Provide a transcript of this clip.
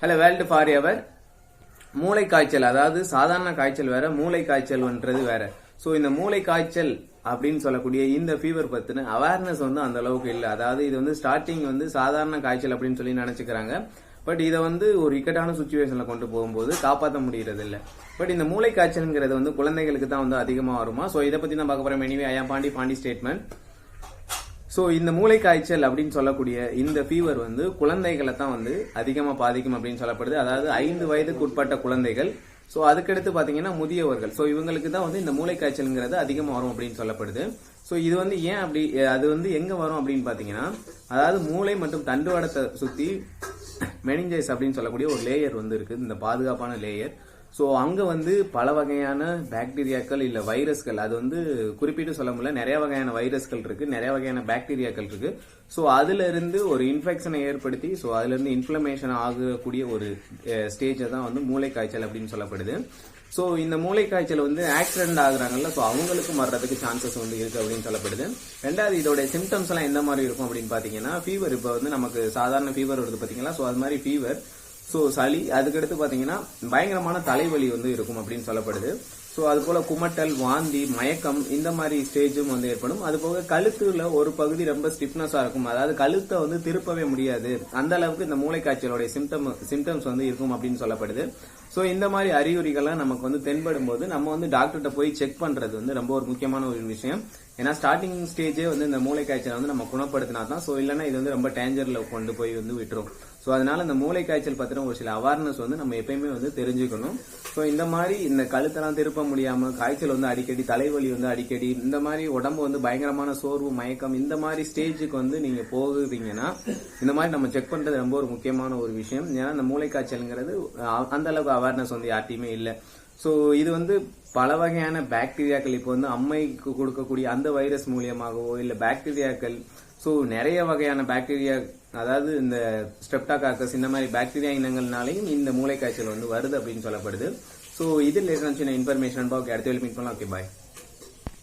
Hello world for ever. மூளை காய்ச்சல், அதாவது சாதாரண காய்ச்சல் வேற, மூளை காய்ச்சல்ன்றது வேற. ஸோ இந்த மூளை காய்ச்சல் அப்படின்னு சொல்லக்கூடிய இந்த ஃபீவர் பத்தின அவேர்னஸ் வந்து அந்த அளவுக்கு இல்லை. அதாவது இது வந்து ஸ்டார்டிங் வந்து சாதாரண காய்ச்சல் அப்படின்னு சொல்லி நினைச்சுக்கிறாங்க. பட் இதை வந்து ஒரு இக்கட்டான சுச்சுவேஷன்ல கொண்டு போகும்போது காப்பாற்ற முடியறது இல்லை. பட் இந்த மூளை காய்ச்சல்ங்கிறது வந்து குழந்தைகளுக்கு தான் வந்து அதிகமா வருமா? ஸோ இதை பத்தி தான் பார்க்க போறோம். எனிவே ஐ ஆம் பாண்டி ஸ்டேட்மெண்ட். ஸோ இந்த மூளை காய்ச்சல் அப்படின்னு சொல்லக்கூடிய இந்த ஃபீவர் வந்து குழந்தைகளை தான் வந்து அதிகமாக பாதிக்கும் அப்படின்னு சொல்லப்படுது. அதாவது 5 வயதுக்கு உட்பட்ட குழந்தைகள், ஸோ அதுக்கடுத்து பார்த்தீங்கன்னா முதியவர்கள், ஸோ இவங்களுக்கு தான் வந்து இந்த மூளை காய்ச்சல்ங்கிறது அதிகமாக வரும் அப்படின்னு சொல்லப்படுது. ஸோ இது வந்து ஏன் அப்படி, அது வந்து எங்க வரும் அப்படின்னு பார்த்தீங்கன்னா, அதாவது மூளை மற்றும் தண்டுவடத்தை சுற்றி மெனிஞ்சைஸ் அப்படின்னு சொல்லக்கூடிய ஒரு லேயர் வந்து இருக்கு, இந்த பாதுகாப்பான லேயர். ஸோ அங்கே வந்து பல வகையான பாக்டீரியாக்கள் இல்லை வைரஸ்கள், அது வந்து குறிப்பிட்டு சொல்ல முடியல, நிறைய வகையான வைரஸ்கள் இருக்கு, நிறைய வகையான பாக்டீரியாக்கள் இருக்கு. ஸோ அதுல இருந்து ஒரு இன்ஃபெக்ஷனை ஏற்படுத்தி, ஸோ அதுல இருந்து இன்ஃபிளமேஷன் ஆகக்கூடிய ஒரு ஸ்டேஜை தான் வந்து மூளை காய்ச்சல் அப்படின்னு சொல்லப்படுது. ஸோ இந்த மூளை காய்ச்சல் வந்து ஆக்சிடென்ட் ஆகுறாங்கல்ல, ஸோ அவங்களுக்கும் வர்றதுக்கு சான்சஸ் வந்து இருக்கு அப்படின்னு சொல்லப்படுது. ரெண்டாவது, இதோட சிம்டம்ஸ் எல்லாம் எந்த மாதிரி இருக்கும் அப்படின்னு பாத்தீங்கன்னா, ஃபீவர், இப்போ வந்து நமக்கு சாதாரண ஃபீவர் வருது பாத்தீங்களா, ஸோ அது மாதிரி ஃபீவர், ஸோ சளி, அதுக்கடுத்து பாத்தீங்கன்னா பயங்கரமான தலைவலி வந்து இருக்கும் அப்படின்னு சொல்லப்படுது. ஸோ அது போல குமட்டல், வாந்தி, மயக்கம், இந்த மாதிரி ஸ்டேஜும் வந்து ஏற்படும். அது போக கழுத்துல ஒரு பகுதி ரொம்ப ஸ்டிஃப்னஸா இருக்கும், அதாவது கழுத்தை வந்து திருப்பவே முடியாது, அந்த அளவுக்கு இந்த மூளை காய்ச்சலோட சிம்டம்ஸ் வந்து இருக்கும் அப்படின்னு சொல்லப்படுது. ஸோ இந்த மாதிரி அறிகுறிகள்லாம் நமக்கு வந்து தென்படும் போது நம்ம வந்து டாக்டர்கிட்ட போய் செக் பண்றது வந்து ரொம்ப ஒரு முக்கியமான ஒரு விஷயம். ஏன்னா ஸ்டார்டிங் ஸ்டேஜே வந்து இந்த மூளை காய்ச்சலை வந்து நம்ம குணப்படுத்தினா தான், ஸோ இல்லைன்னா இது வந்து ரொம்ப டேஞ்சர்ல கொண்டு போய் வந்து விட்டுரும். ஸோ அதனால இந்த மூளை காய்ச்சல் பத்தின ஒரு சில அவேர்னஸ் வந்து நம்ம எப்பயுமே வந்து தெரிஞ்சுக்கணும். ஸோ இந்த மாதிரி இந்த கழுத்தெல்லாம் திருப்ப முடியாம, காய்ச்சல் வந்து அடிக்கடி, தலைவலி வந்து அடிக்கடி, இந்த மாதிரி உடம்பு வந்து பயங்கரமான சோர்வு, மயக்கம், இந்த மாதிரி ஸ்டேஜுக்கு வந்து நீங்க போகுறீங்கன்னா இந்த மாதிரி நம்ம செக் பண்றது ரொம்ப ஒரு முக்கியமான ஒரு விஷயம். ஏன்னா இந்த மூளை காய்ச்சல்ங்கிறது அந்த அளவுக்கு அவேர்னஸ் வந்து யார்ட்டையுமே இல்லை. ஸோ இது வந்து பல வகையான பாக்டீரியாக்கள், இப்போ வந்து அம்மைக்கு கொடுக்கக்கூடிய அந்த வைரஸ் மூலியமாகவோ இல்லை பாக்டீரியாக்கள், ஸோ நிறைய வகையான பாக்டீரியா, அதாவது இந்த ஸ்ட்ரெப்டாகாக்கஸ், இந்த மாதிரி பாக்டீரியா இனங்கள்னாலையும் இந்த மூளை காய்ச்சல் வந்து வருது அப்படின்னு சொல்லப்படுது. ஸோ இதில் சின்ன இன்ஃபர்மேஷன் அடுத்த மீட் பண்ணலாம். ஓகே, பாய்.